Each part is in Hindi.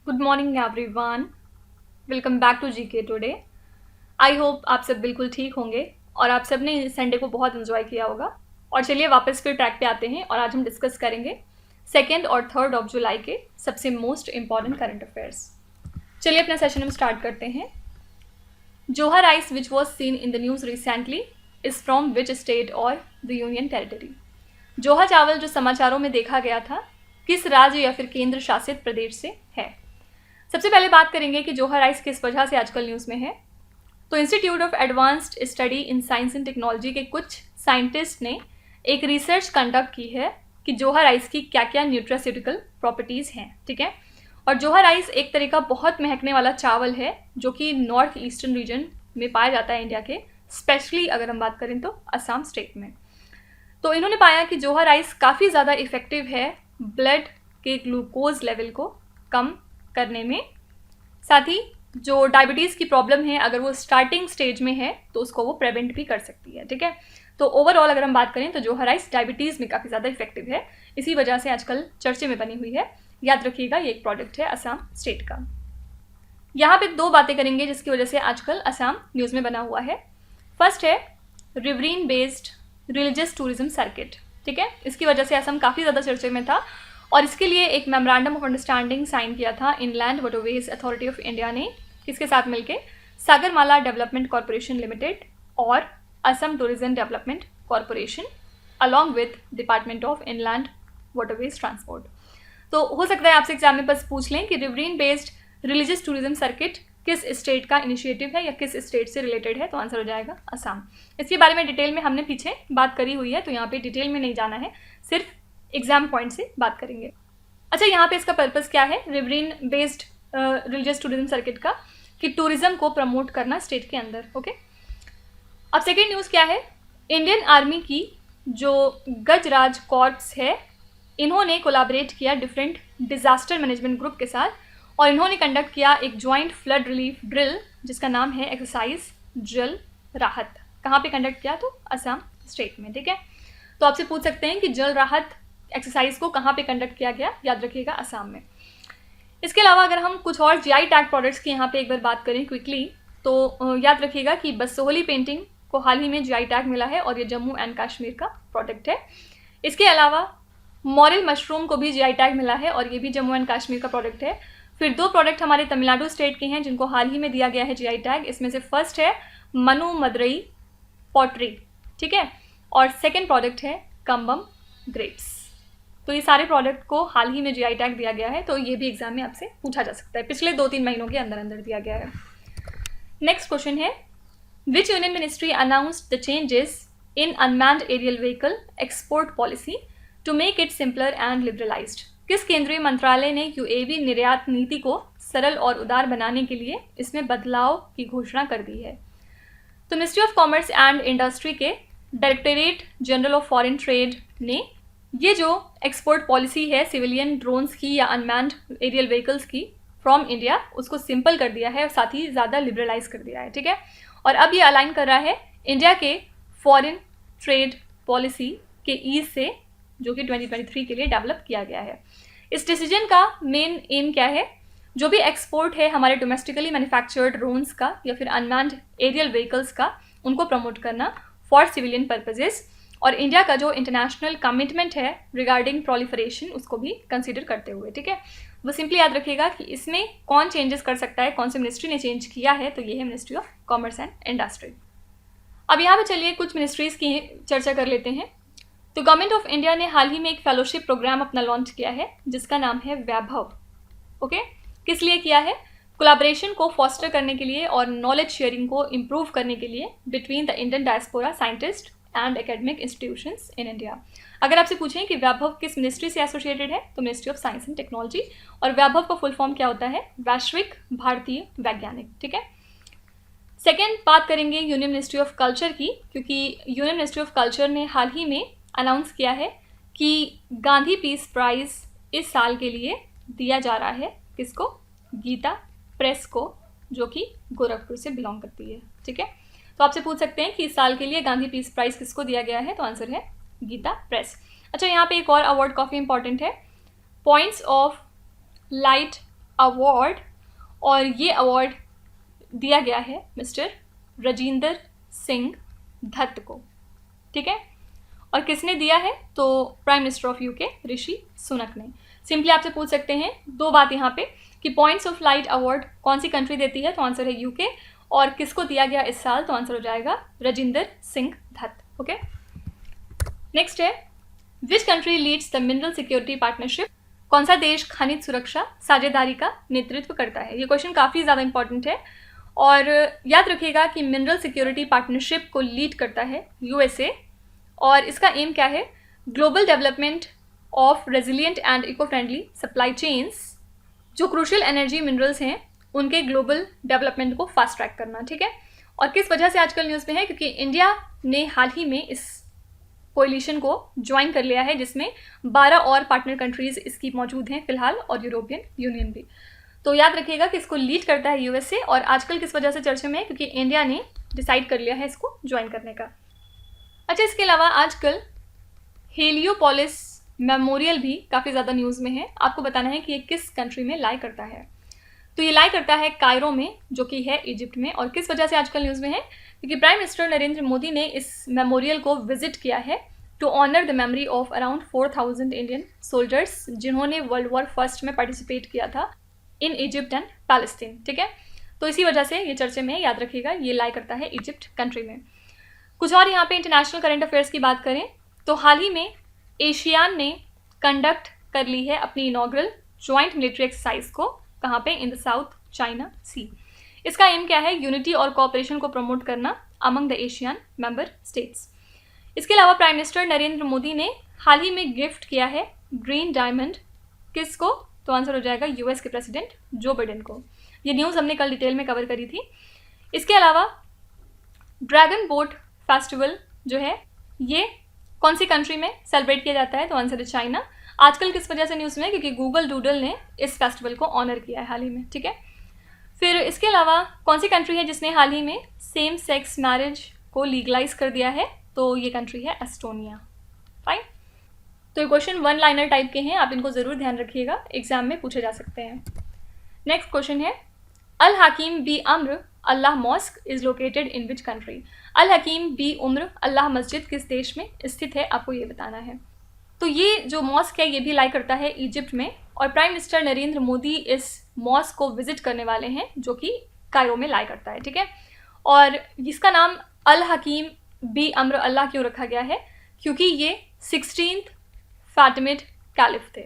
Good morning everyone. Welcome back to GK today. I hope आप सब बिल्कुल ठीक होंगे और आप सब ने संडे को बहुत एंजॉय किया होगा। और चलिए वापस फिर ट्रैक पे आते हैं और आज हम डिस्कस करेंगे 2 और 3 ऑफ जुलाई के सबसे मोस्ट इंपॉर्टेंट करंट अफेयर्स। चलिए अपना सेशन हम स्टार्ट करते हैं। जोहा rice which was seen in the news recently is from which state और द यूनियन टेरिटरी। जोहा चावल जो समाचारों में देखा गया था किस राज्य या फिर केंद्र शासित प्रदेश से है। सबसे पहले बात करेंगे कि जोहा राइस किस वजह से आजकल न्यूज़ में है। तो institute of advanced study in science and technology के कुछ साइंटिस्ट ने एक रिसर्च कंडक्ट की है कि जोहा राइस की क्या क्या न्यूट्रास्यूटिकल प्रॉपर्टीज़ हैं। ठीक है। और जोहा राइस एक तरह का बहुत महकने वाला चावल है जो कि नॉर्थ ईस्टर्न रीजन में पाया जाता है इंडिया के, स्पेशली अगर हम बात करें तो असम स्टेट में। तो इन्होंने पाया कि जोहा राइस काफ़ी ज़्यादा इफ़ेक्टिव है ब्लड के ग्लूकोज लेवल को कम करने में। साथ ही जो डायबिटीज़ की प्रॉब्लम है अगर वो स्टार्टिंग स्टेज में है तो उसको वो प्रिवेंट भी कर सकती है। ठीक है। तो ओवरऑल अगर हम बात करें तो जोहा राइस डायबिटीज़ में काफ़ी ज़्यादा इफेक्टिव है, इसी वजह से आजकल चर्चे में बनी हुई है। याद रखिएगा ये एक प्रोडक्ट है असम स्टेट का। यहाँ पे 2 बातें करेंगे जिसकी वजह से आजकल असम न्यूज़ में बना हुआ है। फर्स्ट है रिवरीन बेस्ड रिलीजियस टूरिज्म सर्किट। ठीक है। इसकी वजह से असम काफ़ी ज़्यादा चर्चे में था और इसके लिए एक मेमोरेंडम ऑफ अंडरस्टैंडिंग साइन किया था inland waterways authority of India ने, किसके साथ मिलके सागरमाला डेवलपमेंट कॉरपोरेशन लिमिटेड और Assam tourism development corporation along with department of inland waterways transport. तो हो सकता है आपसे एग्जाम में बस पूछ लें कि रिवरीन बेस्ड रिलीजियस टूरिज्म सर्किट किस स्टेट का इनिशिएटिव है या किस स्टेट से रिलेटेड है, तो आंसर हो जाएगा असम। इसके बारे में डिटेल में हमने पीछे बात करी हुई है, तो यहाँ पे डिटेल में नहीं जाना है, सिर्फ एग्जाम पॉइंट से बात करेंगे। अच्छा, यहाँ पे इसका पर्पस क्या है रिवरीन बेस्ड रिलीजियस टूरिज्म सर्किट का, कि टूरिज्म को प्रमोट करना स्टेट के अंदर। ओके। अब सेकेंड न्यूज़ क्या है, इंडियन आर्मी की जो गजराज कॉर्प्स है इन्होंने कोलैबोरेट किया डिफरेंट डिजास्टर मैनेजमेंट ग्रुप के साथ और इन्होंने कंडक्ट किया एक ज्वाइंट फ्लड रिलीफ ड्रिल जिसका नाम है एक्सरसाइज जल राहत। कहाँ पे कंडक्ट किया, तो असम स्टेट में। ठीक है। तो आपसे पूछ सकते हैं कि जल राहत एक्सरसाइज को कहाँ पे कंडक्ट किया गया, याद रखिएगा असम में। इसके अलावा अगर हम कुछ और जीआई टैग प्रोडक्ट्स की यहाँ पे एक बार बात करें क्विकली, तो याद रखिएगा कि बसोहली पेंटिंग को हाल ही में जीआई टैग मिला है और ये जम्मू एंड कश्मीर का प्रोडक्ट है। इसके अलावा मॉरल मशरूम को भी जीआई टैग मिला है और ये भी जम्मू एंड कश्मीर का प्रोडक्ट है। फिर 2 प्रोडक्ट हमारे तमिलनाडु स्टेट के हैं जिनको हाल ही में दिया गया है जीआई टैग। इसमें से फर्स्ट है मनु मदरई पॉटरी। ठीक है। और सेकेंड प्रोडक्ट है कंबम ग्रेप्स। तो ये सारे प्रोडक्ट को हाल ही में जीआई टैग दिया गया है, तो ये भी एग्जाम में आपसे पूछा जा सकता है, पिछले 2-3 महीनों के अंदर अंदर दिया गया है। नेक्स्ट क्वेश्चन है which union ministry announced the changes in unmanned aerial vehicle export policy to make it simpler and liberalised. किस केंद्रीय मंत्रालय ने यूएवी निर्यात नीति को सरल और उदार बनाने के लिए इसमें बदलाव की घोषणा कर दी है। तो ministry of commerce and industry के directorate general of foreign trade ने ये जो एक्सपोर्ट पॉलिसी है सिविलियन ड्रोन्स की या अनमैन्ड एरियल व्हीकल्स की फ्रॉम इंडिया, उसको सिंपल कर दिया है और साथ ही ज़्यादा लिबरलाइज कर दिया है। ठीक है। और अब ये अलाइन कर रहा है इंडिया के फॉरेन ट्रेड पॉलिसी के ईज से, जो कि 2023 के लिए डेवलप किया गया है। इस डिसीजन का मेन एम क्या है, जो भी एक्सपोर्ट है हमारे डोमेस्टिकली मैन्युफैक्चर्ड ड्रोन्स का या फिर अनमैन्ड एरियल व्हीकल्स का, उनको प्रमोट करना फॉर सिविलियन पर्पजेस और इंडिया का जो इंटरनेशनल कमिटमेंट है रिगार्डिंग प्रोलिफरेशन उसको भी कंसीडर करते हुए। ठीक है। वो सिंपली याद रखिएगा कि इसमें कौन चेंजेस कर सकता है, कौन सी मिनिस्ट्री ने चेंज किया है, तो ये है ministry of commerce and industry. अब यहाँ पे चलिए कुछ मिनिस्ट्रीज़ की चर्चा कर लेते हैं। तो गवर्नमेंट ऑफ इंडिया ने हाल ही में एक फेलोशिप प्रोग्राम अपना लॉन्च किया है जिसका नाम है वैभव। ओके। किस लिए किया है, कोलैबोरेशन को फॉस्टर करने के लिए और नॉलेज शेयरिंग को इम्प्रूव करने के लिए between the Indian diaspora scientist and academic institutions in India. अगर आपसे पूछें कि वैभव किस मिनिस्ट्री से एसोसिएटेड है, तो ministry of science and technology. और वैभव का फुल फॉर्म क्या होता है, वैश्विक भारतीय वैज्ञानिक। ठीक है। सेकेंड बात करेंगे यूनियन मिनिस्ट्री ऑफ कल्चर की, क्योंकि यूनियन मिनिस्ट्री ऑफ कल्चर ने हाल ही में अनाउंस किया है कि गांधी पीस प्राइज़ इस साल के लिए दिया जा रहा है किसको, गीता प्रेस को, जो कि गोरखपुर से बिलोंग करती है। ठीक है। तो आपसे पूछ सकते हैं कि इस साल के लिए गांधी पीस प्राइज़ किसको दिया गया है, तो आंसर है गीता प्रेस। अच्छा, यहाँ पे एक और अवार्ड काफ़ी इंपॉर्टेंट है, पॉइंट्स ऑफ लाइट अवार्ड, और ये अवार्ड दिया गया है मिस्टर राजिंदर सिंह दत्त को, ठीक है। और किसने दिया है? तो prime minister of UK Rishi Sunak ने। सिंपली आपसे पूछ सकते हैं दो बात यहाँ पे कि पॉइंट्स ऑफ लाइट अवार्ड कौन सी कंट्री देती है, तो आंसर है यूके, और किसको दिया गया इस साल, तो आंसर हो जाएगा राजिंदर सिंह दत्त। ओके, नेक्स्ट है which country leads the mineral security partnership, कौन सा देश खनिज सुरक्षा साझेदारी का नेतृत्व करता है। ये क्वेश्चन काफ़ी ज़्यादा इंपॉर्टेंट है, और याद रखिएगा कि मिनरल सिक्योरिटी पार्टनरशिप को लीड करता है यूएसए, और इसका एम क्या है? Global development of resilient and eco friendly supply chains, जो क्रूशियल एनर्जी मिनरल्स हैं उनके ग्लोबल डेवलपमेंट को फास्ट ट्रैक करना, ठीक है। और किस वजह से आजकल न्यूज़ में है? क्योंकि इंडिया ने हाल ही में इस कोलिशन को ज्वाइन कर लिया है, जिसमें 12 और पार्टनर कंट्रीज़ इसकी मौजूद हैं फिलहाल, और यूरोपियन यूनियन भी। तो याद रखिएगा कि इसको लीड करता है यूएसए, और आजकल किस वजह से चर्चा में है? क्योंकि इंडिया ने डिसाइड कर लिया है इसको ज्वाइन करने का। अच्छा, इसके अलावा आजकल हेलियोपोलिस मेमोरियल भी काफ़ी ज़्यादा न्यूज़ में है। आपको बताना है कि ये किस कंट्री में लाई करता है। तो ये लाई करता है कायरो में, जो कि है इजिप्ट में। और किस वजह से आजकल न्यूज़ में है? क्योंकि प्राइम मिनिस्टर नरेंद्र मोदी ने इस मेमोरियल को विजिट किया है to honour the memory of around 4000 Indian soldiers, जिन्होंने वर्ल्ड वॉर फर्स्ट में पार्टिसिपेट किया था इन इजिप्ट एंड पैलेस्टीन, ठीक है। तो इसी वजह से ये चर्चे में, याद रखिएगा, ये लाई करता है इजिप्ट कंट्री में। कुछ और यहाँ पे इंटरनेशनल करंट अफेयर्स की बात करें तो हाल ही में एशियान ने कंडक्ट कर ली है अपनी इनॉग्रल जॉइंट मिलिट्री एक्सरसाइज को, कहाँ पे? इन द साउथ चाइना सी। इसका एम क्या है? यूनिटी और कोऑपरेशन को प्रमोट करना among the Asian member states. इसके अलावा प्राइम मिनिस्टर नरेंद्र मोदी ने हाल ही में गिफ्ट किया है ग्रीन डायमंड, किसको? तो आंसर हो जाएगा यूएस के प्रेसिडेंट जो बाइडेन को। ये न्यूज़ हमने कल डिटेल में कवर करी थी। इसके अलावा ड्रैगन बोट फेस्टिवल जो है ये कौन सी कंट्री में सेलिब्रेट किया जाता है? तो आंसर है चाइना। आजकल किस वजह से न्यूज़ में? क्योंकि गूगल डूडल ने इस फेस्टिवल को ऑनर किया है हाल ही में, ठीक है। फिर इसके अलावा कौन सी कंट्री है जिसने हाल ही में सेम सेक्स मैरिज को लीगलाइज कर दिया है? तो ये कंट्री है एस्टोनिया। फाइन, तो ये क्वेश्चन वन लाइनर टाइप के हैं, आप इनको ज़रूर ध्यान रखिएगा, एग्जाम में पूछे जा सकते हैं। नेक्स्ट क्वेश्चन है Al Hakim bi Amr Allah mosque is located in which country. Al Hakim bi Umr Allah मस्जिद किस देश में स्थित है, आपको ये बताना है। तो ये जो मॉस्क है ये भी लाई करता है इजिप्ट में, और प्राइम मिनिस्टर नरेंद्र मोदी इस मॉस्क को विजिट करने वाले हैं, जो कि कायरो में लाई करता है, ठीक है। और इसका नाम अल हकीम बी अम्र अल्लाह क्यों रखा गया है? क्योंकि ये 16th फातिमिड कैलिफ थे,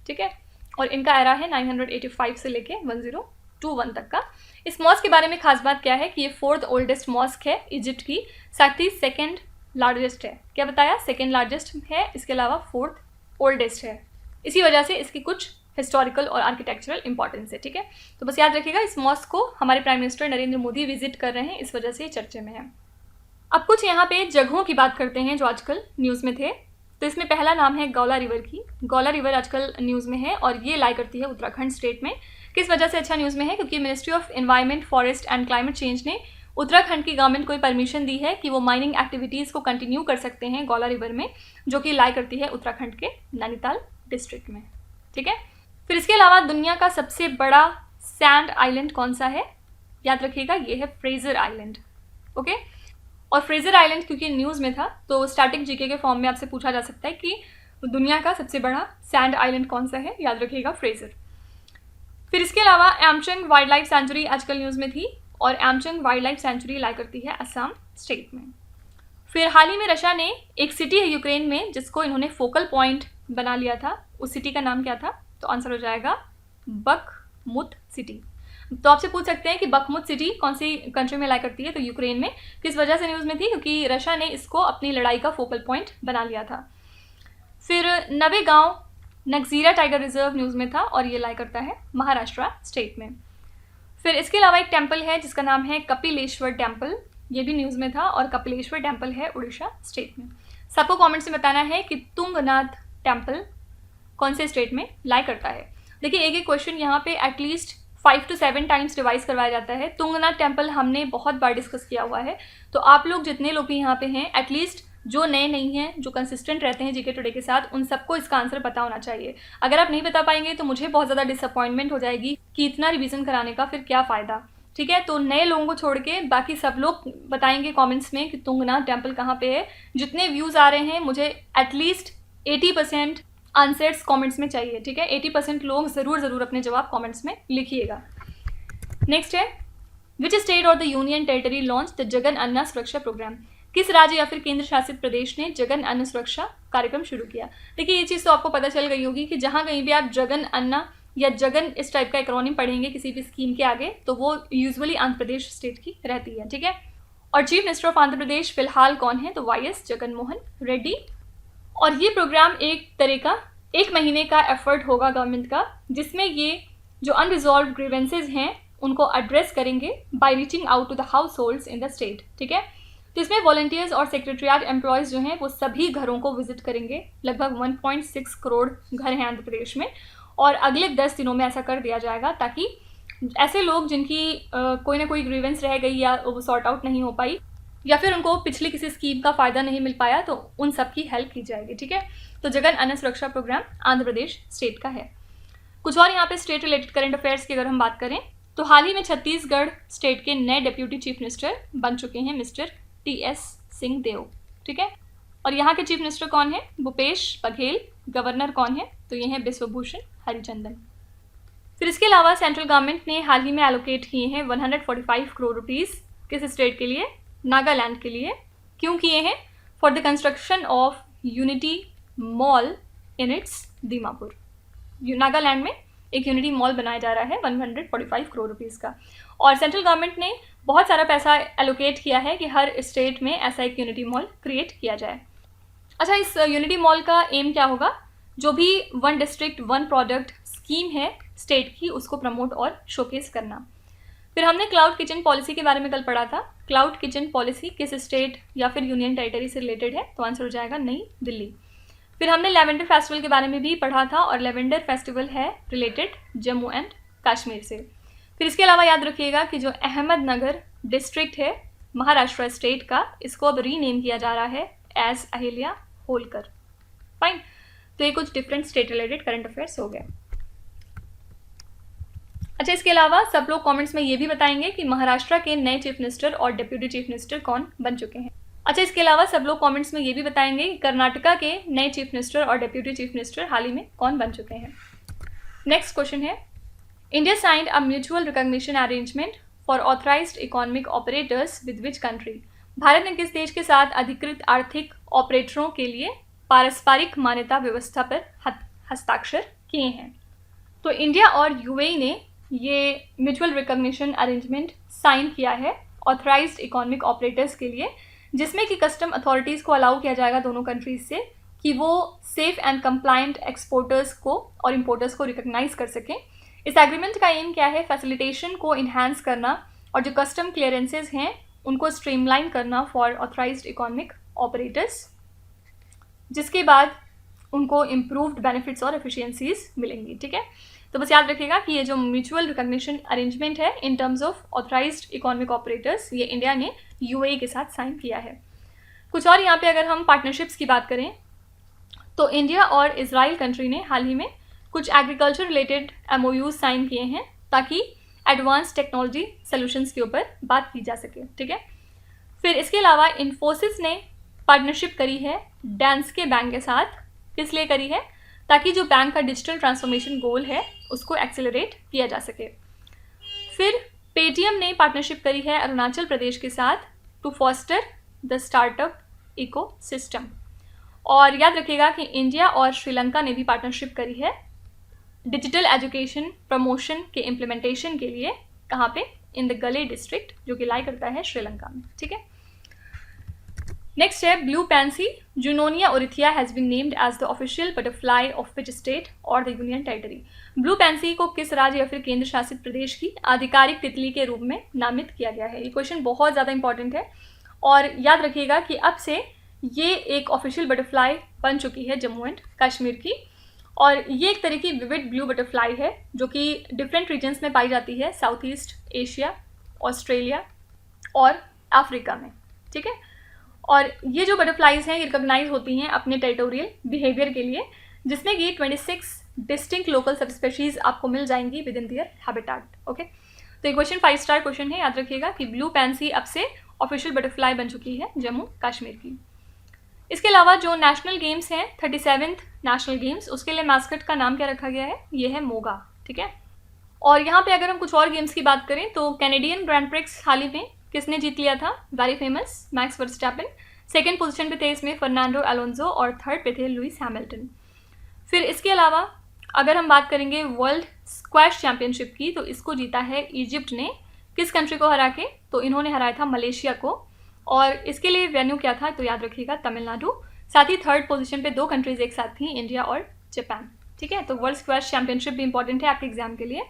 ठीक है, और इनका एरा है 985 से लेके 1021 तक का। इस मॉस्क के बारे में खास बात क्या है कि ये 4th ओल्डेस्ट मॉस्क है इजिप्ट की, साथ ही 2nd लार्जेस्ट है। क्या बताया? 2nd लार्जेस्ट है, इसके अलावा 4th ओल्डेस्ट है। इसी वजह से इसकी कुछ हिस्टोरिकल और आर्किटेक्चरल इंपॉर्टेंस है, ठीक है। तो बस याद रखिएगा इस मॉस्क को हमारे prime minister Narendra Modi visit कर रहे हैं, इस वजह से ये चर्चे में है। अब कुछ यहाँ पे जगहों की बात करते हैं जो आजकल न्यूज़ में थे। तो इसमें पहला नाम है गौला रिवर की। गौला रिवर आजकल न्यूज़ में है और ये लाई करती है उत्तराखंड स्टेट में। किस वजह से अच्छा न्यूज़ में है? क्योंकि ministry of environment, forest and climate change ने उत्तराखंड की गवर्नमेंट को परमिशन दी है कि वो माइनिंग एक्टिविटीज़ को कंटिन्यू कर सकते हैं गौला रिवर में, जो कि लाई करती है उत्तराखंड के नैनीताल डिस्ट्रिक्ट में, ठीक है। फिर इसके अलावा दुनिया का सबसे बड़ा सैंड आइलैंड कौन सा है? याद रखिएगा ये है फ्रेजर आइलैंड, ओके। और फ्रेजर आइलैंड क्योंकि न्यूज़ में था तो स्टैटिक जीके के फॉर्म में आपसे पूछा जा सकता है कि दुनिया का सबसे बड़ा सैंड आइलैंड कौन सा है? याद रखिएगा फ्रेजर। फिर इसके अलावा एमचंग वाइल्ड लाइफ सेंचुरी आजकल न्यूज़ में थी और एमचंग वाइल्ड लाइफ सेंचुरी लाई करती है असम स्टेट में। फिर हाल ही में रशिया ने एक सिटी है यूक्रेन में जिसको इन्होंने फोकल पॉइंट बना लिया था। उस सिटी का नाम क्या था? तो आंसर हो जाएगा बखमुत सिटी। तो आपसे पूछ सकते हैं कि बखमुत सिटी कौन सी कंट्री में लाई करती है? तो यूक्रेन में। किस वजह से न्यूज़ में थी? क्योंकि रशिया ने इसको अपनी लड़ाई का फोकल पॉइंट बना लिया था। फिर Navegaon Nagzira tiger reserve news में था और ये लाई करता है महाराष्ट्र स्टेट में। फिर इसके अलावा एक टेम्पल है जिसका नाम है कपिलेश्वर टेम्पल, ये भी न्यूज़ में था और कपिलेश्वर टेम्पल है उड़ीसा स्टेट में। सबको कमेंट्स में बताना है कि तुंगनाथ टेम्पल कौन से स्टेट में लाई करता है। देखिए एक क्वेश्चन यहाँ पे एटलीस्ट 5 to 7 टाइम्स रिवाइज करवाया जाता है। तुंगनाथ टेम्पल हमने बहुत बार डिस्कस किया हुआ है, तो आप लोग जितने लोग भी यहाँ पे हैं एटलीस्ट जो नए नहीं हैं, जो कंसिस्टेंट रहते हैं जीके टुडे के साथ, उन सबको इसका आंसर पता होना चाहिए। अगर आप नहीं बता पाएंगे तो मुझे बहुत ज़्यादा डिसअपॉइंटमेंट हो जाएगी कि इतना रिवीजन कराने का फिर क्या फ़ायदा। ठीक है, तो नए लोगों को छोड़ के बाकी सब लोग बताएंगे कमेंट्स में कि तुंगनाथ टेम्पल कहाँ पे है। जितने व्यूज़ आ रहे हैं मुझे एटलीस्ट 80% आंसर्स कमेंट्स में चाहिए। ठीक है, 80% लोग ज़रूर अपने जवाब कमेंट्स में लिखिएगा। नेक्स्ट है, विच स्टेट और the union territory launch the Jagan अन्न सुरक्षा प्रोग्राम। किस राज्य या फिर केंद्र शासित प्रदेश ने जगन अन्न सुरक्षा कार्यक्रम शुरू किया। देखिए, ये चीज़ तो आपको पता चल गई होगी कि जहाँ कहीं भी आप जगन अन्न या जगन इस टाइप का एक्रोनिम पढ़ेंगे किसी भी स्कीम के आगे, तो वो यूजुअली आंध्र प्रदेश स्टेट की रहती है। ठीक है, और chief minister of Andhra Pradesh फिलहाल कौन है, तो वाई.एस. जगन मोहन रेड्डी। और ये प्रोग्राम एक तरह का 1 महीने का एफर्ट होगा गवर्नमेंट का, जिसमें ये जो अनरिजॉल्व ग्रीवेंसेज हैं उनको एड्रेस करेंगे by reaching out to the households in the state. ठीक है, तो इसमें वॉलंटियर्स और सेक्रेटरीट एम्प्लॉयज़ जो हैं वो सभी घरों को विजिट करेंगे। लगभग 1.6 करोड़ घर हैं आंध्र प्रदेश में, और अगले 10 दिनों में ऐसा कर दिया जाएगा ताकि ऐसे लोग जिनकी कोई ना कोई ग्रीवेंस रह गई या वो सॉर्ट आउट नहीं हो पाई, या फिर उनको पिछली किसी स्कीम का फ़ायदा नहीं मिल पाया, तो उन सब की हेल्प की जाएगी। ठीक है, तो जगन अन्न सुरक्षा प्रोग्राम आंध्र प्रदेश स्टेट का है। कुछ और यहाँ पे स्टेट रिलेटेड करंट अफेयर्स की अगर हम बात करें तो हाल ही में छत्तीसगढ़ स्टेट के नए डिप्यूटी चीफ मिनिस्टर बन चुके हैं मिस्टर टी.एस. सिंहदेव। ठीक है, और यहाँ के चीफ मिनिस्टर कौन है, भूपेश बघेल। गवर्नर कौन है, तो ये हैं बिश्वभूषण हरिचंदन। फिर इसके अलावा सेंट्रल गवर्नमेंट ने हाल ही में एलोकेट किए हैं 145 करोड़ रुपीज़ किस स्टेट के लिए, नागालैंड के लिए। क्यों किए हैं, for the construction of unity mall in its Dimapur. Nagaland में एक यूनिटी मॉल बनाया जा रहा है 145 करोड़ रुपीज़ का, और सेंट्रल गवर्नमेंट ने बहुत सारा पैसा एलोकेट किया है कि हर स्टेट में ऐसा एक यूनिटी मॉल क्रिएट किया जाए। अच्छा, इस यूनिटी मॉल का एम क्या होगा, जो भी 1 डिस्ट्रिक्ट 1 प्रोडक्ट स्कीम है स्टेट की, उसको प्रमोट और शोकेस करना। फिर हमने क्लाउड किचन पॉलिसी के बारे में कल पढ़ा था। क्लाउड किचन पॉलिसी किस स्टेट या फिर यूनियन टेरिटरी से रिलेटेड है, तो आंसर हो जाएगा नई दिल्ली। फिर हमने लेवेंडर फेस्टिवल के बारे में भी पढ़ा था, और लेवेंडर फेस्टिवल है रिलेटेड जम्मू एंड कश्मीर से। फिर इसके अलावा याद रखिएगा कि जो अहमदनगर डिस्ट्रिक्ट है महाराष्ट्र स्टेट का, इसको अब रीनेम किया जा रहा है एज अहिल्या होलकर। फाइन, तो ये कुछ different state related current affairs हो गए। अच्छा, इसके अलावा सब लोग कमेंट्स में ये भी बताएंगे कि महाराष्ट्र के नए चीफ मिनिस्टर और डिप्यूटी चीफ मिनिस्टर कौन बन चुके हैं। अच्छा, इसके अलावा सब लोग कमेंट्स में ये भी बताएंगे कि कर्नाटका के नए चीफ मिनिस्टर और डिप्यूटी चीफ मिनिस्टर हाल ही में कौन बन चुके हैं। नेक्स्ट क्वेश्चन है, India signed a mutual recognition arrangement for authorised economic operators with which country. Bharat ने किस देश के साथ अधिकृत आर्थिक ऑपरेटरों के लिए पारस्परिक मान्यता व्यवस्था पर हस्ताक्षर किए हैं। तो इंडिया और यूएई ने ये म्यूचुअल रिकॉग्निशन अरेंजमेंट साइन किया है ऑथराइज्ड इकोनॉमिक ऑपरेटर्स के लिए, जिसमें कि कस्टम अथॉरिटीज़ को अलाउ किया जाएगा दोनों कंट्रीज से कि वो सेफ एंड कंप्लायंट एक्सपोर्टर्स को और इंपोर्टर्स को रिकॉग्नाइज कर सकें। इस एग्रीमेंट का एम क्या है, फैसिलिटेशन को इन्हांस करना और जो कस्टम क्लियरेंसेज हैं उनको स्ट्रीमलाइन करना फॉर ऑथराइज्ड इकोनॉमिक ऑपरेटर्स, जिसके बाद उनको इम्प्रूव्ड बेनिफिट्स और एफिशिएंसीज मिलेंगी। ठीक है, तो बस याद रखिएगा कि ये जो म्यूचुअल रिकॉग्निशन अरेंजमेंट है in terms of authorised economic operators, ये इंडिया ने यूएई के साथ साइन किया है। कुछ और यहाँ पे अगर हम पार्टनरशिप्स की बात करें तो इंडिया और इजराइल कंट्री ने हाल ही में कुछ एग्रीकल्चर रिलेटेड एमओयूज साइन किए हैं ताकि एडवांस टेक्नोलॉजी सॉल्यूशंस के ऊपर बात की जा सके। ठीक है, फिर इसके अलावा इन्फोसिस ने पार्टनरशिप करी है डैंस्के बैंक के साथ। किस लिए करी है, ताकि जो बैंक का डिजिटल ट्रांसफॉर्मेशन गोल है उसको एक्सेलरेट किया जा सके। फिर पेटीएम ने पार्टनरशिप करी है अरुणाचल प्रदेश के साथ to foster the startup ecosystem. और याद रखिएगा कि इंडिया और श्रीलंका ने भी पार्टनरशिप करी है डिजिटल एजुकेशन प्रमोशन के इम्प्लीमेंटेशन के लिए। कहाँ पे, इन द गले डिस्ट्रिक्ट, जो कि लाई करता है श्रीलंका में। ठीक है, नेक्स्ट है blue pansy Junonia orithya has been named as the official butterfly of which state और the union territory. Blue pansy को किस राज्य या फिर केंद्र शासित प्रदेश की आधिकारिक तितली के रूप में नामित किया गया है। ये क्वेश्चन बहुत ज़्यादा इंपॉर्टेंट है, और याद रखिएगा कि अब से ये एक ऑफिशियल बटरफ्लाई बन चुकी है जम्मू एंड कश्मीर की, और ये एक तरह की विविड ब्लू बटरफ्लाई है जो कि डिफरेंट रीजन्स में पाई जाती है, साउथ ईस्ट एशिया, ऑस्ट्रेलिया और अफ्रीका में। ठीक है, और ये जो बटरफ्लाइज हैं ये रिकॉग्नाइज होती हैं अपने टेरिटोरियल बिहेवियर के लिए, जिसमें कि 26 डिस्टिंक्ट लोकल सब स्पेशीज आपको मिल जाएंगी within their habitat. Okay, तो ये क्वेश्चन 5 स्टार क्वेश्चन है, याद रखिएगा कि ब्लू पैंसी अब से ऑफिशियल बटरफ्लाई बन चुकी है जम्मू कश्मीर की। इसके अलावा जो नेशनल गेम्स हैं 37th नेशनल गेम्स, उसके लिए मैस्कट का नाम क्या रखा गया है, ये है मोगा। ठीक है, और यहाँ पे अगर हम कुछ और गेम्स की बात करें तो कैनेडियन ग्रैंड प्रिक्स हाल ही में किसने जीत लिया था, very famous max Verstappen. Second position पे थे इसमें फर्नांडो अलोंसो और थर्ड पे थे लुइस हैमिल्टन। फिर इसके अलावा अगर हम बात करेंगे वर्ल्ड स्क्वैश चैंपियनशिप की, तो इसको जीता है इजिप्ट ने, किस कंट्री को हरा के, तो इन्होंने हराया था मलेशिया को, और इसके लिए वेन्यू क्या था, तो याद रखिएगा तमिलनाडु। साथ ही थर्ड पोजीशन पे 2 कंट्रीज एक साथ थी, इंडिया और जापान। ठीक है, तो वर्ल्ड स्क्वैश चैंपियनशिप भी इंपॉर्टेंट है आपके एग्जाम के लिए।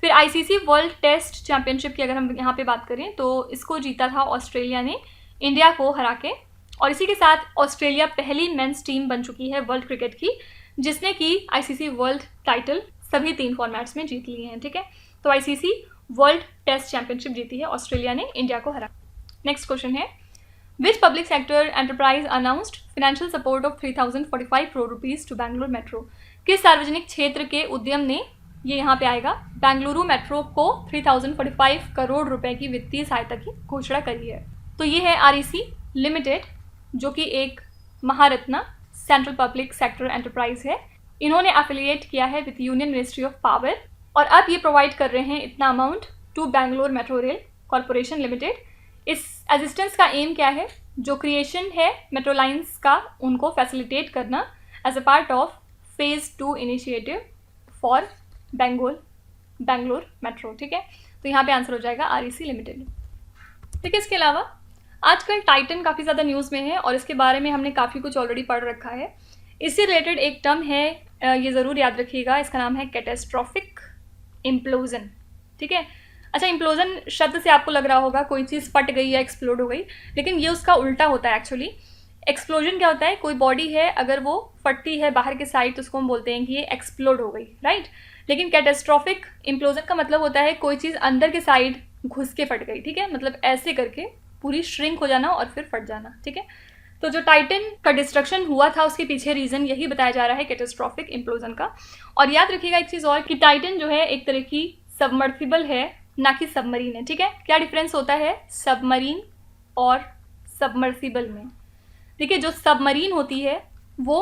फिर आईसीसी वर्ल्ड टेस्ट चैंपियनशिप की अगर हम यहाँ पे बात करें तो इसको जीता था ऑस्ट्रेलिया ने इंडिया को हरा के, और इसी के साथ ऑस्ट्रेलिया पहली मेंस टीम बन चुकी है वर्ल्ड क्रिकेट की जिसने कि आईसीसी वर्ल्ड टाइटल सभी 3 फॉर्मेट्स में जीत लिए हैं। ठीक है, तो आईसीसी वर्ल्ड टेस्ट चैंपियनशिप जीती है ऑस्ट्रेलिया ने इंडिया को हरा। नेक्स्ट क्वेश्चन है, which public sector enterprise announced financial support of 3045 crore rupees to Bangalore metro. किस सार्वजनिक क्षेत्र के उद्यम ने, ये यहाँ पे आएगा, बेंगलुरु मेट्रो को 3045 करोड़ रुपए की वित्तीय सहायता की घोषणा करी है। तो ये है आरईसी लिमिटेड, जो कि एक Maharatna central public sector enterprise है। इन्होंने एफिलिएट किया है with union ministry of power, और अब ये प्रोवाइड कर रहे हैं इतना amount to Bangalore metro rail corporation limited. इस असिस्टेंस का एम क्या है, जो क्रिएशन है मेट्रो लाइन्स का उनको फैसिलिटेट करना as a part of phase 2 initiative for Bangalore metro. ठीक है, तो यहाँ पे आंसर हो जाएगा आरईसी लिमिटेड। ठीक है, इसके अलावा आजकल टाइटन काफ़ी ज़्यादा न्यूज़ में है और इसके बारे में हमने काफ़ी कुछ ऑलरेडी पढ़ रखा है। इससे रिलेटेड एक टर्म है, ये ज़रूर याद रखिएगा, इसका नाम है कैटास्ट्रॉफिक इम्प्लोजन। ठीक है, अच्छा, इम्प्लोजन शब्द से आपको लग रहा होगा कोई चीज़ फट गई या एक्सप्लोड हो गई, लेकिन ये उसका उल्टा होता है एक्चुअली। एक्सप्लोजन क्या होता है, कोई बॉडी है अगर वो फटती है बाहर के साइड तो उसको हम बोलते हैं कि ये एक्सप्लोड हो गई, राइट। लेकिन कैटास्ट्रॉफिक इम्प्लोजन का मतलब होता है कोई चीज़ अंदर के साइड घुस के फट गई। ठीक है, मतलब ऐसे करके पूरी श्रिंक हो जाना और फिर फट जाना। ठीक है, तो जो टाइटन का डिस्ट्रक्शन हुआ था उसके पीछे रीज़न यही बताया जा रहा है कैटास्ट्रॉफिक इम्प्लोजन का। और याद रखिएगा एक चीज़ और कि टाइटन जो है एक तरह की सबमर्सिबल है, ना कि सबमरीन है। ठीक है, क्या डिफरेंस होता है सबमरीन और सबमर्सिबल में? देखिए, जो सबमरीन होती है वो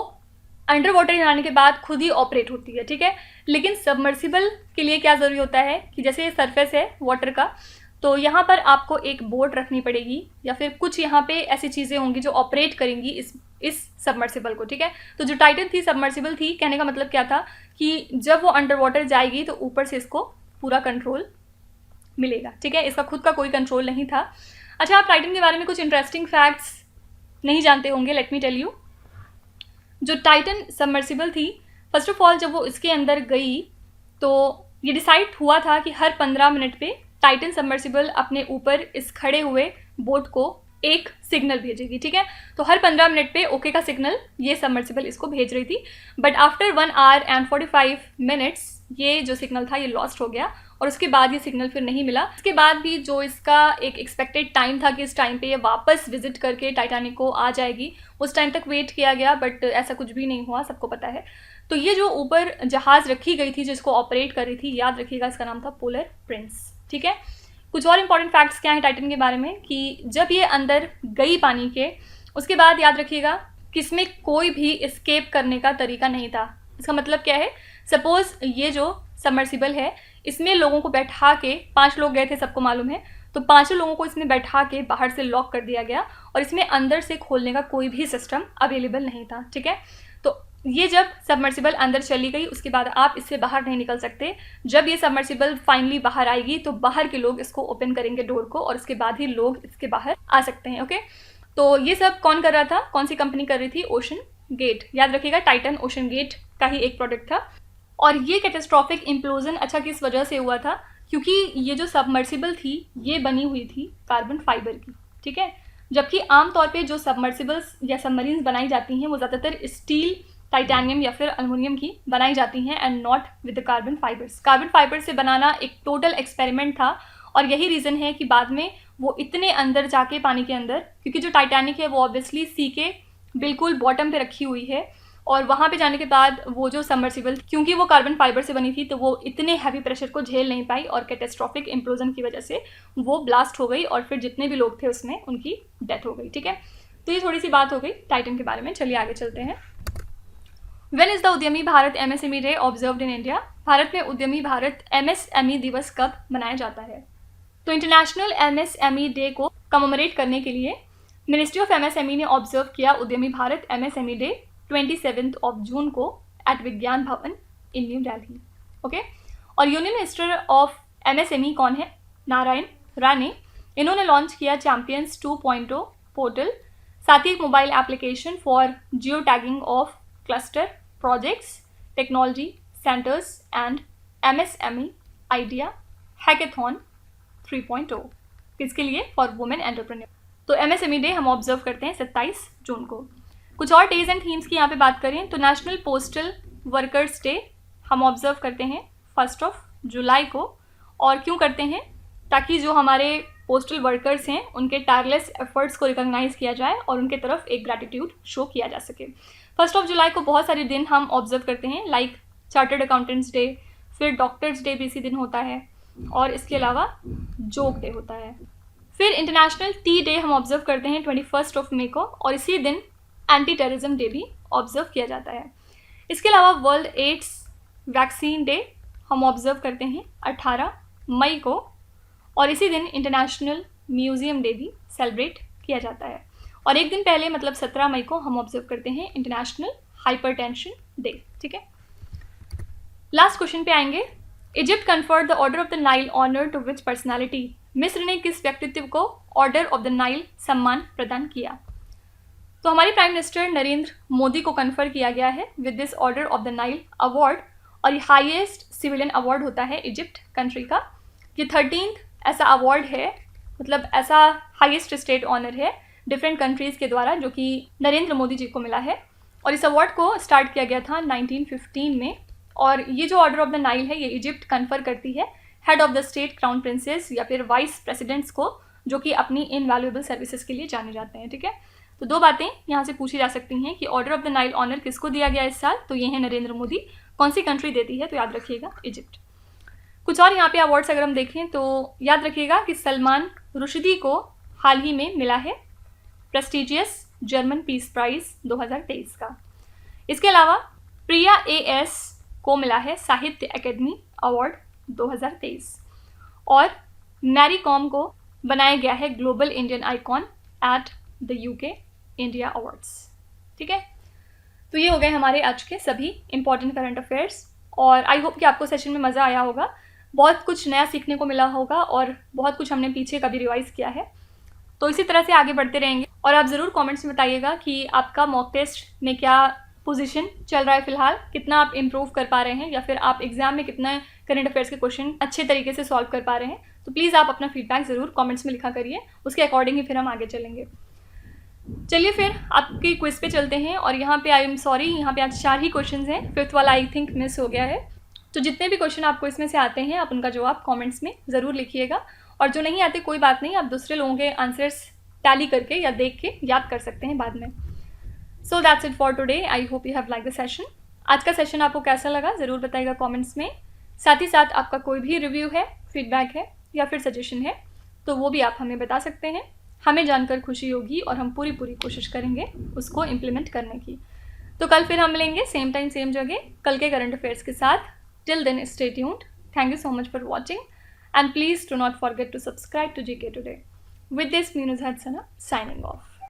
अंडर वाटर जाने के बाद खुद ही ऑपरेट होती है। ठीक है, लेकिन सबमर्सिबल के लिए क्या ज़रूरी होता है कि जैसे ये सरफेस है वाटर का, तो यहाँ पर आपको एक बोट रखनी पड़ेगी या फिर कुछ यहाँ पे ऐसी चीज़ें होंगी जो ऑपरेट करेंगी इस सबमर्सिबल को। ठीक है, तो जो टाइटन थी सबमर्सिबल थी, कहने का मतलब क्या था कि जब वो अंडर वाटर जाएगी तो ऊपर से इसको पूरा कंट्रोल मिलेगा। ठीक है, इसका खुद का कोई कंट्रोल नहीं था। अच्छा, आप टाइटन के बारे में कुछ इंटरेस्टिंग फैक्ट्स नहीं जानते होंगे, लेट मी टेल यू। जो टाइटन सबमर्सिबल थी, फर्स्ट ऑफ ऑल जब वो इसके अंदर गई तो ये डिसाइड हुआ था कि हर 15 मिनट पे टाइटन सबमर्सिबल अपने ऊपर इस खड़े हुए बोट को एक सिग्नल भेजेगी। ठीक है, तो हर 15 मिनट पे ओके का सिग्नल ये सबमर्सिबल इसको भेज रही थी। But after 1 our and 45 minutes ये जो सिग्नल था ये लॉस्ट हो गया और उसके बाद ये सिग्नल फिर नहीं मिला। इसके बाद भी जो इसका एक एक्सपेक्टेड टाइम था कि इस टाइम पे ये वापस विजिट करके टाइटैनिक को आ जाएगी, उस टाइम तक वेट किया गया, बट ऐसा कुछ भी नहीं हुआ, सबको पता है। तो ये जो ऊपर जहाज़ रखी गई थी जिसको ऑपरेट कर रही थी, याद रखिएगा इसका नाम था पोलर प्रिंस। ठीक है, कुछ और इंपॉर्टेंट फैक्ट्स क्या हैं टाइटन के बारे में कि जब ये अंदर गई पानी के, उसके बाद याद रखिएगा कि इसमें कोई भी एस्केप करने का तरीका नहीं था। इसका मतलब क्या है, सपोज ये जो सबमर्सिबल है इसमें लोगों को बैठा के, 5 लोग गए थे सबको मालूम है, तो 5 लोगों को इसमें बैठा के बाहर से लॉक कर दिया गया और इसमें अंदर से खोलने का कोई भी सिस्टम अवेलेबल नहीं था। ठीक है, तो ये जब सबमर्सिबल अंदर चली गई उसके बाद आप इससे बाहर नहीं निकल सकते। जब ये सबमर्सिबल फाइनली बाहर आएगी तो बाहर के लोग इसको ओपन करेंगे डोर को और उसके बाद ही लोग इसके बाहर आ सकते हैं। ओके, तो ये सब कौन कर रहा था, कौन सी कंपनी कर रही थी? Ocean Gate. याद रखिएगा टाइटन ओशन गेट का ही एक प्रोडक्ट था। और ये कैटास्ट्रॉफिक इम्प्लोजन अच्छा किस वजह से हुआ था, क्योंकि ये जो सबमर्सिबल थी ये बनी हुई थी कार्बन फाइबर की। ठीक है, जबकि आमतौर पे जो सबमर्सिबल्स या सबमरीन्स बनाई जाती हैं वो ज़्यादातर स्टील, टाइटेनियम या फिर अल्युमिनियम की बनाई जाती हैं and not with the carbon fibres. Carbon fibre से बनाना एक टोटल एक्सपेरिमेंट था और यही रीज़न है कि बाद में वो इतने अंदर जाके पानी के अंदर, क्योंकि जो टाइटैनिक है वो ऑब्वियसली सी के बिल्कुल बॉटम पे रखी हुई है, और वहाँ पे जाने के बाद वो जो सबमर्सिबल, क्योंकि वो कार्बन फाइबर से बनी थी तो वो इतने हैवी प्रेशर को झेल नहीं पाई और कैटेस्ट्रॉफिक इम्प्लोजन की वजह से वो ब्लास्ट हो गई और फिर जितने भी लोग थे उसमें उनकी डेथ हो गई। ठीक है, तो ये थोड़ी सी बात हो गई टाइटन के बारे में। चलिए आगे चलते हैं। व्हेन इज द उद्यमी Bharat MSME day observed in India? Bharat में उद्यमी भारत MSME दिवस कब मनाया जाता है? तो इंटरनेशनल MSME डे को कमेमोरेट करने के लिए मिनिस्ट्री ऑफ MSME ने ऑब्जर्व किया उद्यमी भारत MSME डे 27 जून को एट विज्ञान भवन इन न्यू दिल्ली। ओके, और यूनियन मिनिस्टर ऑफ MSME कौन है? नारायण राणे। इन्होंने लॉन्च किया चैंपियंस 2.0 पोर्टल, साथ ही एक mobile application for geo tagging of cluster projects, technology centres and MSME idea hackathon 3.0। किसके लिए? For women entrepreneur. तो MSME डे हम ऑब्जर्व करते हैं 27 जून को। कुछ और डेज एंड थीम्स की यहाँ पे बात करें तो नेशनल पोस्टल वर्कर्स डे हम ऑब्जर्व करते हैं 1 जुलाई को। और क्यों करते हैं? ताकि जो हमारे पोस्टल वर्कर्स हैं उनके टायरलेस एफर्ट्स को रिकॉग्नाइज किया जाए और उनके तरफ एक ग्रैटिट्यूड शो किया जा सके। 1 जुलाई को बहुत सारे दिन हम ऑब्जर्व करते हैं, लाइक चार्टर्ड अकाउंटेंट्स डे, फिर डॉक्टर्स डे भी इसी दिन होता है, और इसके अलावा जोक डे होता है। फिर इंटरनेशनल टी डे हम ऑब्जर्व करते हैं 21 मई को, और इसी दिन एंटी टेररिज्म डे भी ऑब्जर्व किया जाता है। इसके अलावा वर्ल्ड एड्स वैक्सीन डे हम ऑब्जर्व करते हैं 18 मई को, और इसी दिन इंटरनेशनल म्यूजियम डे भी सेलिब्रेट किया जाता है। और एक दिन पहले मतलब 17 मई को हम ऑब्जर्व करते हैं इंटरनेशनल हाइपरटेंशन डे। ठीक है, लास्ट क्वेश्चन पे आएंगे। Egypt conferred the order of the Nile honour to which personality? मिस्र ने किस व्यक्तित्व को ऑर्डर ऑफ द नाइल सम्मान प्रदान किया? तो हमारे प्राइम मिनिस्टर नरेंद्र मोदी को कन्फर किया गया है with this order of the Nile award, और ये हाईएस्ट सिविलियन अवार्ड होता है इजिप्ट कंट्री का। ये 13th ऐसा अवार्ड है, मतलब ऐसा हाईएस्ट स्टेट ऑनर है डिफरेंट कंट्रीज़ के द्वारा जो कि नरेंद्र मोदी जी को मिला है। और इस अवार्ड को स्टार्ट किया गया था 1915 में, और ये जो ऑर्डर ऑफ द नाइल है ये इजिप्ट कन्फर करती है head of the state, crown princess या फिर वाइस प्रेसिडेंट्स को, जो कि अपनी इनवैल्यूएबल सर्विसेज के लिए जाने जाते हैं। ठीक है, तो दो बातें यहाँ से पूछी जा सकती हैं कि order of the Nile honour किसको दिया गया इस साल? तो ये है नरेंद्र मोदी। कौन सी कंट्री देती है? तो याद रखिएगा इजिप्ट। कुछ और यहाँ पे अवार्ड्स अगर हम देखें तो याद रखिएगा कि सलमान रुश्दी को हाल ही में मिला है प्रेस्टिजियस जर्मन पीस प्राइज 2023 का। इसके अलावा प्रिया AS को मिला है साहित्य अकेडमी अवार्ड 2023, और मैरी कॉम को बनाया गया है global Indian icon at the UK India awards. ठीक है, तो ये हो गए हमारे आज के सभी इंपॉर्टेंट करंट अफेयर्स, और आई होप कि आपको सेशन में मज़ा आया होगा, बहुत कुछ नया सीखने को मिला होगा और बहुत कुछ हमने पीछे का भी रिवाइज़ किया है। तो इसी तरह से आगे बढ़ते रहेंगे, और आप ज़रूर कमेंट्स में बताइएगा कि आपका मॉक टेस्ट में क्या पोजीशन चल रहा है फ़िलहाल, कितना आप इम्प्रूव कर पा रहे हैं, या फिर आप एग्जाम में कितना करंट अफेयर्स के क्वेश्चन अच्छे तरीके से सॉल्व कर पा रहे हैं। तो प्लीज़ आप अपना फीडबैक ज़रूर कमेंट्स में लिखा करिए, उसके अकॉर्डिंग ही फिर हम आगे चलेंगे। चलिए फिर आपकी क्विज पे चलते हैं, और यहाँ पे आई एम सॉरी, यहाँ पे आज 4 ही क्वेश्चन हैं, 5th वाला आई थिंक मिस हो गया है। तो जितने भी क्वेश्चन आपको इसमें से आते हैं आप उनका जवाब कमेंट्स में ज़रूर लिखिएगा, और जो नहीं आते कोई बात नहीं, आप दूसरे लोगों के आंसर्स टैली करके या देख के याद कर सकते हैं बाद में। So that's it for today, I hope you have like the session. आज का सेशन आपको कैसा लगा ज़रूर बताइएगा कमेंट्स में। साथ ही साथ आपका कोई भी रिव्यू है, फीडबैक है या फिर सजेशन है तो वो भी आप हमें बता सकते हैं। हमें जानकर खुशी होगी और हम पूरी कोशिश करेंगे उसको इम्प्लीमेंट करने की। तो कल फिर हम मिलेंगे सेम टाइम सेम जगह कल के करंट अफेयर्स के साथ। Till then stay tuned. Thank you so much for watching, and please do not forget to subscribe to GK Today. With this, Meenuz Hadsana signing off.